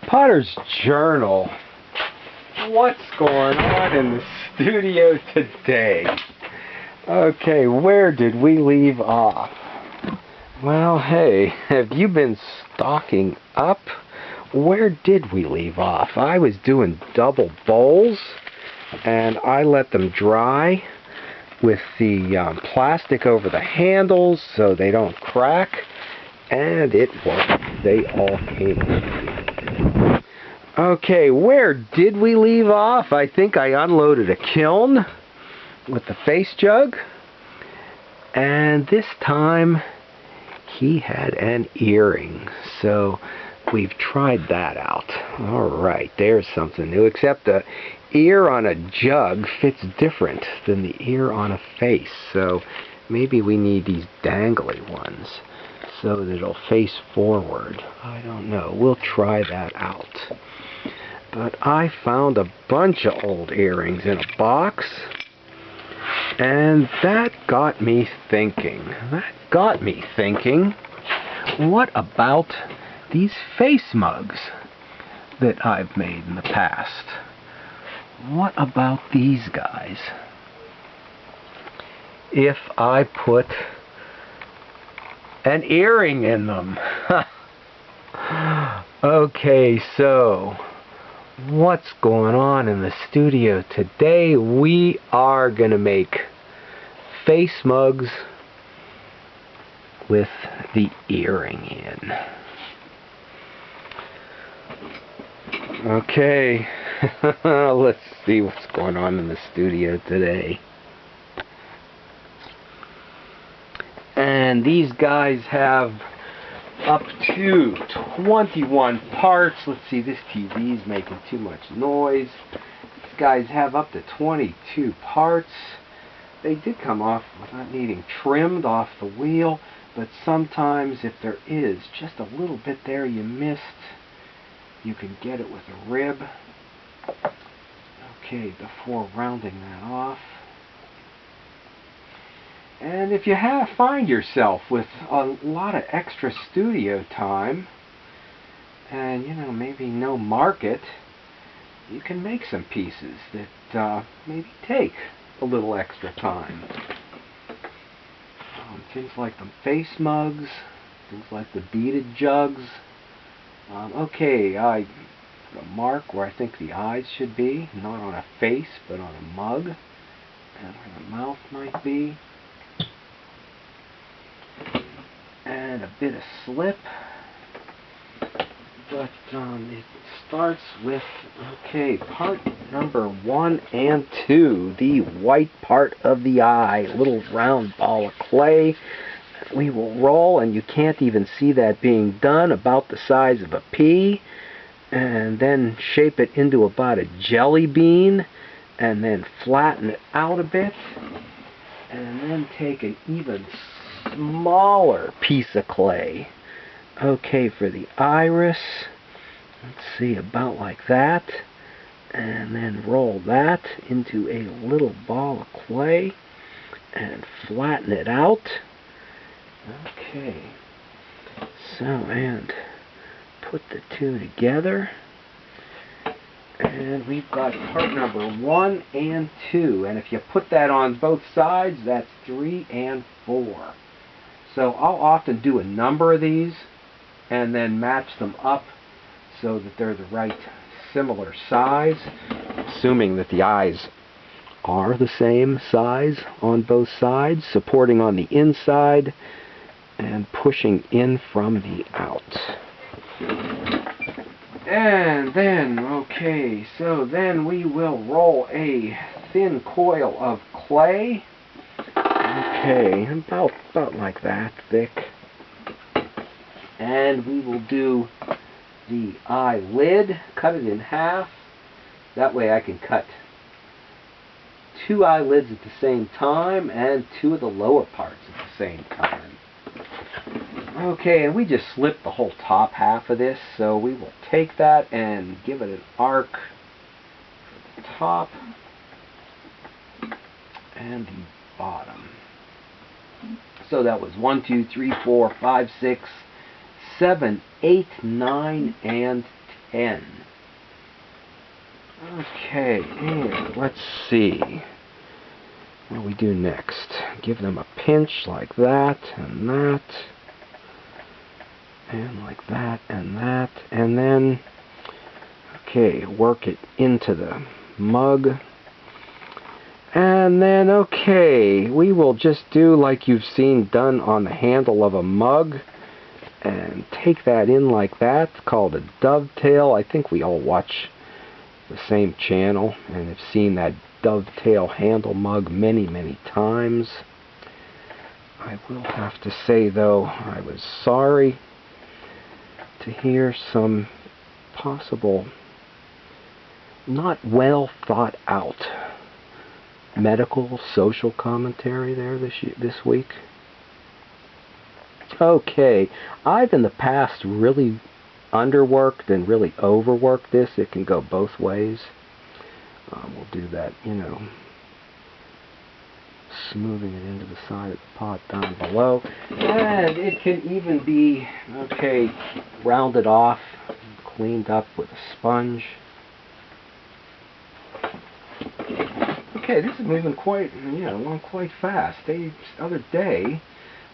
Potter's Journal. What's going on in the studio today? Okay, where did we leave off? Well, hey, have you been stocking up? Where did we leave off? I was doing double bowls, and I let them dry with the plastic over the handles so they don't crack, and it worked. They all came off. Okay, where did we leave off? I think I unloaded a kiln with the face jug, and this time he had an earring, so we've tried that out. Alright, there's something new, except the ear on a jug fits different than the ear on a face, so maybe we need these dangly ones so that it'll face forward. I don't know, we'll try that out. But I found a bunch of old earrings in a box, and that got me thinking. What about these face mugs that I've made in the past? What about these guys? If I put an earring in them. Okay, so what's going on in the studio today? We are going to make face mugs with the earring in. Okay, let's see what's going on in the studio today. And these guys have up to 21 parts. Let's see, this TV's making too much noise. These guys have up to 22 parts. They did come off without needing trimmed off the wheel, but sometimes if there is just a little bit there you missed, you can get it with a rib. Okay, before rounding that off. And if you find yourself with a lot of extra studio time, and maybe no market, you can make some pieces that maybe take a little extra time. Things like the face mugs, things like the beaded jugs. Okay, I put a mark where I think the eyes should be, not on a face, but on a mug, and where the mouth might be. And a bit of slip, but it starts with, okay, part number 1 and 2, the white part of the eye, little round ball of clay. We will roll, and you can't even see that being done, about the size of a pea, and then shape it into about a jelly bean, and then flatten it out a bit, and then take an even smaller piece of clay. Okay, for the iris, let's see, about like that, and then roll that into a little ball of clay and flatten it out. Okay, so, and put the two together, and we've got part number 1 and 2, and if you put that on both sides, that's 3 and 4. So I'll often do a number of these and then match them up so that they're the right similar size, assuming that the eyes are the same size on both sides, supporting on the inside and pushing in from the out. And then, okay, so then we will roll a thin coil of clay. Okay, about like that thick. And we will do the eyelid, cut it in half. That way I can cut 2 eyelids at the same time and 2 of the lower parts at the same time. Okay, and we just slipped the whole top half of this, so we will take that and give it an arc for the top and the bottom. So that was 1, 2, 3, 4, 5, 6, 7, 8, 9, and N. Okay, and let's see. What do we do next? Give them a pinch like that, and that, and like that, and then, okay, work it into the mug. And then, okay, we will just do like you've seen done on the handle of a mug, and take that in like that. It's called a dovetail. I think we all watch the same channel and have seen that dovetail handle mug many, many times. I will have to say, though, I was sorry to hear some possible not well thought out medical, social commentary there this week. Okay, I've in the past really underworked and really overworked this. It can go both ways. We'll do that, smoothing it into the side of the pot down below. And it can even be, okay, rounded off, cleaned up with a sponge. Okay, this is moving along quite fast. The other day,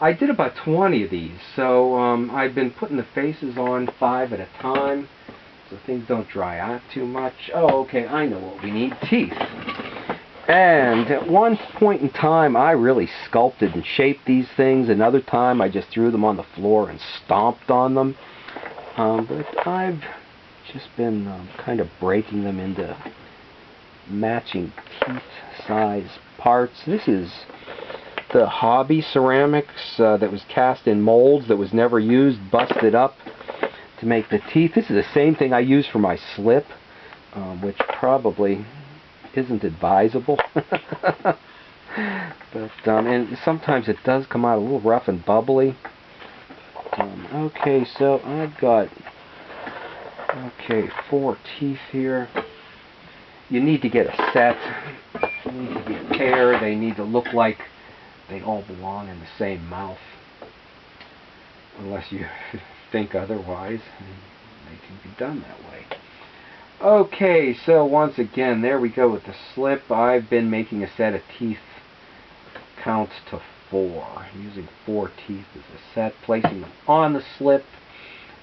I did about 20 of these, so I've been putting the faces on 5 at a time, so things don't dry out too much. Oh, okay, I know what we need. Teeth. And at one point in time, I really sculpted and shaped these things. Another time, I just threw them on the floor and stomped on them. But I've just been kind of breaking them into matching teeth size parts. This is the hobby ceramics that was cast in molds that was never used, busted up to make the teeth. This is the same thing I use for my slip, which probably isn't advisable. But and sometimes it does come out a little rough and bubbly. Okay, so I've got 4 teeth here. You need to get a set. They need to be a pair. They need to look like they all belong in the same mouth. Unless you think otherwise, they can be done that way. Okay, so once again, there we go with the slip. I've been making a set of teeth counts to 4. Using 4 teeth as a set, placing them on the slip,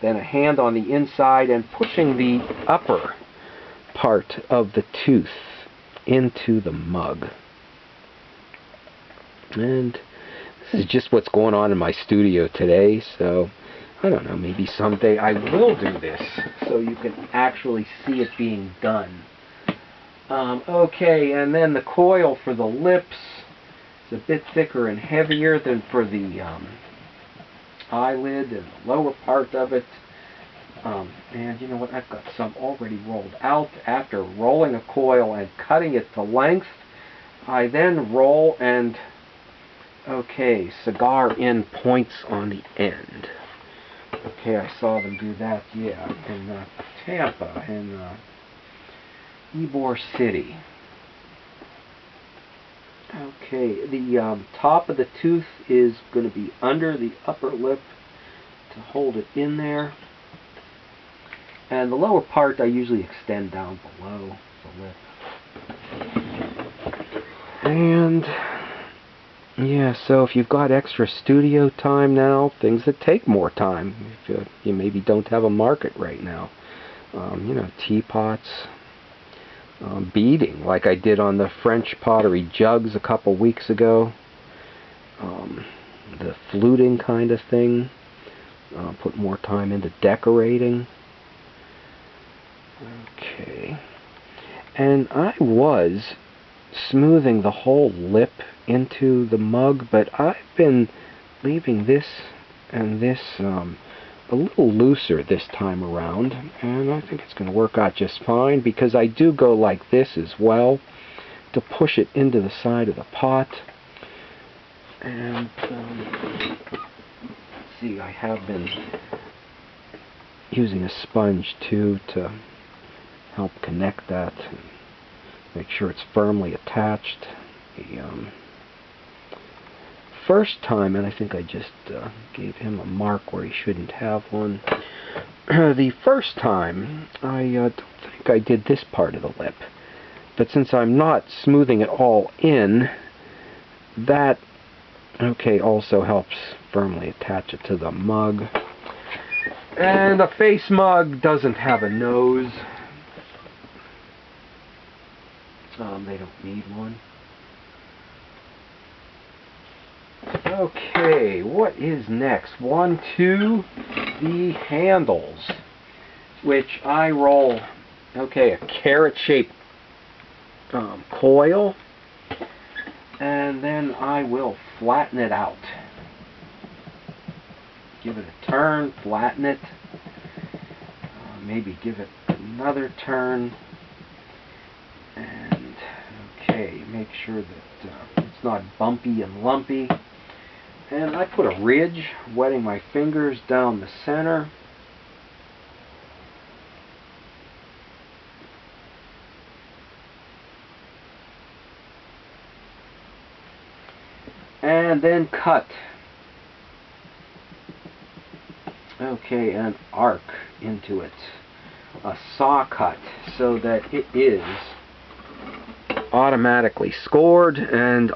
then a hand on the inside and pushing the upper part of the tooth into the mug. And this is just what's going on in my studio today, so I don't know, maybe someday I will do this so you can actually see it being done. Okay, and then the coil for the lips is a bit thicker and heavier than for the eyelid and the lower part of it. And you know what, I've got some already rolled out. After rolling a coil and cutting it to length, I then roll and, okay, cigar in points on the end. Okay, I saw them do that, yeah, in Tampa, in Ybor City. Okay, the top of the tooth is going to be under the upper lip to hold it in there. And the lower part I usually extend down below the lip. And yeah, so if you've got extra studio time now, things that take more time, if you maybe don't have a market right now, teapots, beading, like I did on the French pottery jugs a couple weeks ago, the fluting kind of thing, put more time into decorating. Okay, and I was smoothing the whole lip into the mug, but I've been leaving this and this a little looser this time around, and I think it's going to work out just fine, because I do go like this as well to push it into the side of the pot. And let's see, I have been using a sponge too to help connect that and make sure it's firmly attached. The first time, and I think I just gave him a mark where he shouldn't have one. the first time, I don't think I did this part of the lip. But since I'm not smoothing it all in, that, okay, also helps firmly attach it to the mug. And a face mug doesn't have a nose. They don't need one. Okay, what is next? 1, 2, the handles, which I roll, okay, a carrot-shaped coil, and then I will flatten it out. Give it a turn, flatten it, maybe give it another turn, and okay, make sure that it's not bumpy and lumpy. And I put a ridge, wetting my fingers down the center. And then cut, okay, an arc into it, a saw cut, so that it is automatically scored, and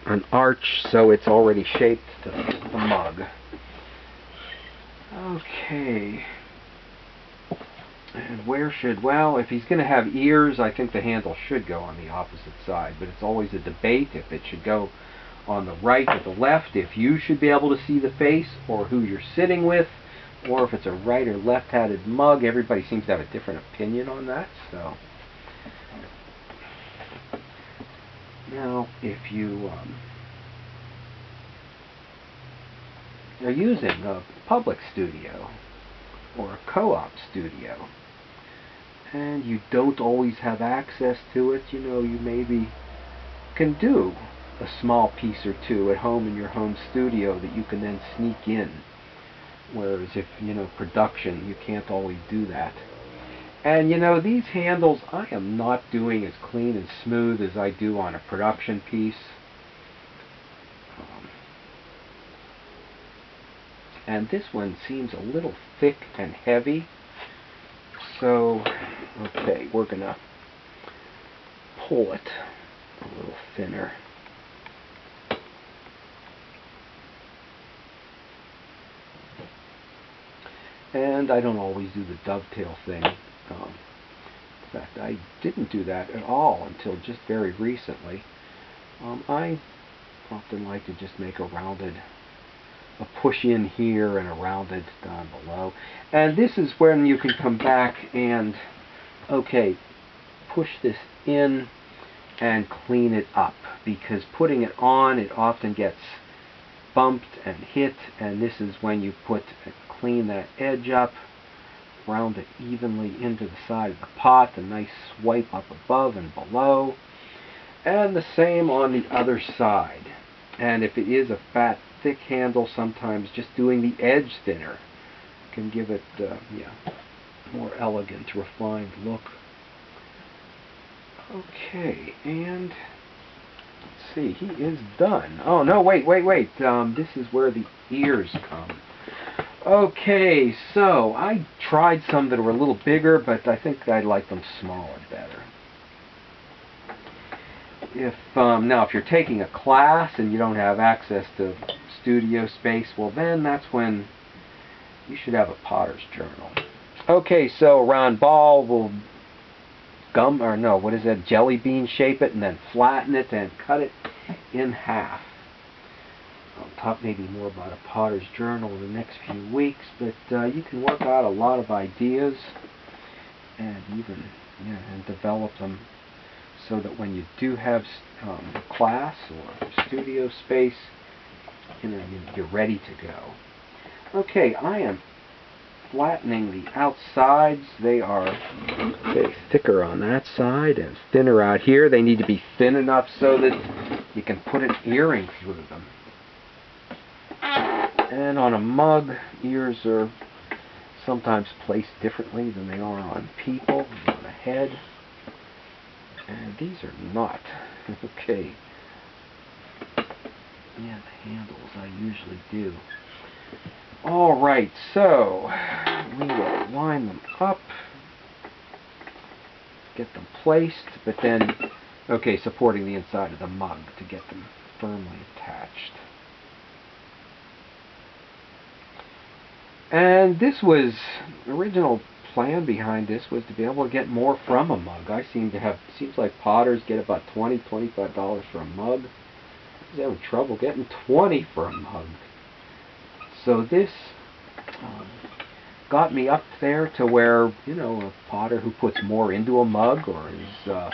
an arch so it's already shaped to the mug. Okay. And where should, well, if he's going to have ears, I think the handle should go on the opposite side, but it's always a debate if it should go on the right or the left, if you should be able to see the face, or who you're sitting with, or if it's a right or left-handed mug. Everybody seems to have a different opinion on that, so. Now, if you are using a public studio or a co-op studio, and you don't always have access to it, you know, you maybe can do a small piece or two at home in your home studio that you can then sneak in. Whereas if, you know, production, you can't always do that. And you know, these handles I am not doing as clean and smooth as I do on a production piece. And this one seems a little thick and heavy. So, okay, we're going to pull it a little thinner. And I don't always do the dovetail thing. In fact, I didn't do that at all until just very recently. I often like to just make a push in here and a rounded down below. And this is when you can come back and, okay, push this in and clean it up. Because putting it on, it often gets bumped and hit, and this is when you clean that edge up, round it evenly into the side of the pot, a nice swipe up above and below, and the same on the other side. And if it is a fat, thick handle, sometimes just doing the edge thinner can give it more elegant, refined look. Okay, and let's see, he is done. Oh no, wait, this is where the ears come. Okay, so I tried some that were a little bigger, but I think I like them smaller better. Now, if you're taking a class and you don't have access to studio space, well then that's when you should have a potter's journal. Okay, so round ball, we'll jelly bean shape it and then flatten it and cut it in half. I'll talk maybe more about a potter's journal in the next few weeks, but you can work out a lot of ideas and even and develop them so that when you do have class or studio space, you're ready to go. Okay, I am flattening the outsides. They are thicker on that side and thinner out here. They need to be thin enough so that you can put an earring through them. And on a mug, ears are sometimes placed differently than they are on people, on a head. And these are not. Okay. Yeah, the handles I usually do. Alright, so we will line them up, get them placed, but then, okay, supporting the inside of the mug to get them firmly attached. And this was, the original plan behind this was to be able to get more from a mug. I seems like potters get about $20, $25 for a mug. I was having trouble getting 20 for a mug. So this got me up there to where, you know, a potter who puts more into a mug or is,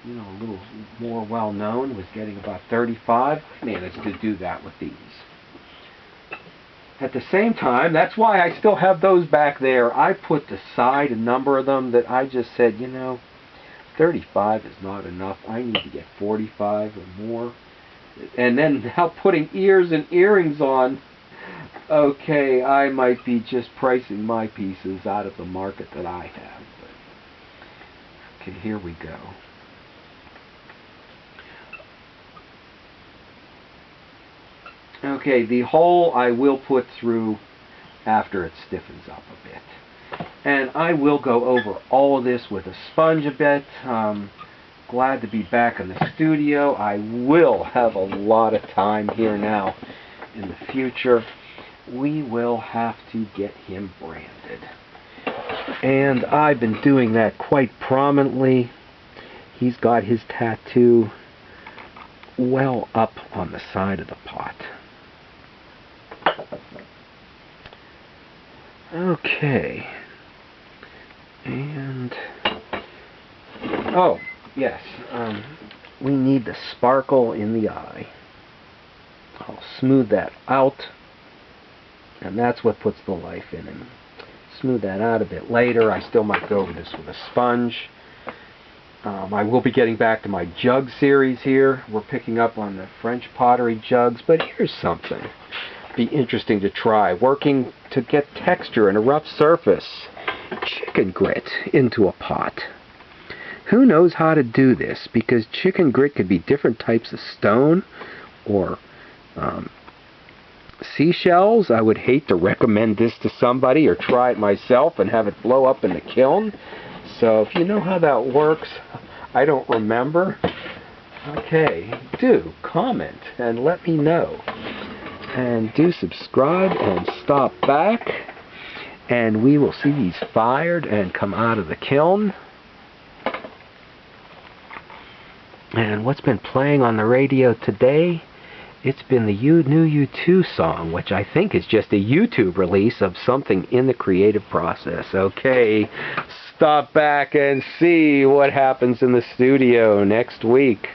you know, a little more well known was getting about 35. I managed to do that with these. At the same time, that's why I still have those back there. I put aside a number of them that I just said, you know, 35 is not enough. I need to get 45 or more. And then now putting ears and earrings on, okay, I might be just pricing my pieces out of the market that I have. But, okay, here we go. Okay, the hole I will put through after it stiffens up a bit. And I will go over all of this with a sponge a bit. Glad to be back in the studio. I will have a lot of time here now in the future. We will have to get him branded. And I've been doing that quite prominently. He's got his tattoo well up on the side of the pot. Okay, and oh yes, we need the sparkle in the eye. I'll smooth that out, and that's what puts the life in him. Smooth that out a bit later. I still might go over this with a sponge. I will be getting back to my jug series here. We're picking up on the French pottery jugs, but here's something. Be interesting to try. Working to get texture in a rough surface. Chicken grit into a pot. Who knows how to do this? Because chicken grit could be different types of stone or seashells. I would hate to recommend this to somebody or try it myself and have it blow up in the kiln. So if you know how that works, I don't remember. Okay, do comment and let me know. And do subscribe and stop back, and we will see these fired and come out of the kiln. And what's been playing on the radio today? It's been the new U2 song, which I think is just a YouTube release of something in the creative process. Okay, stop back and see what happens in the studio next week.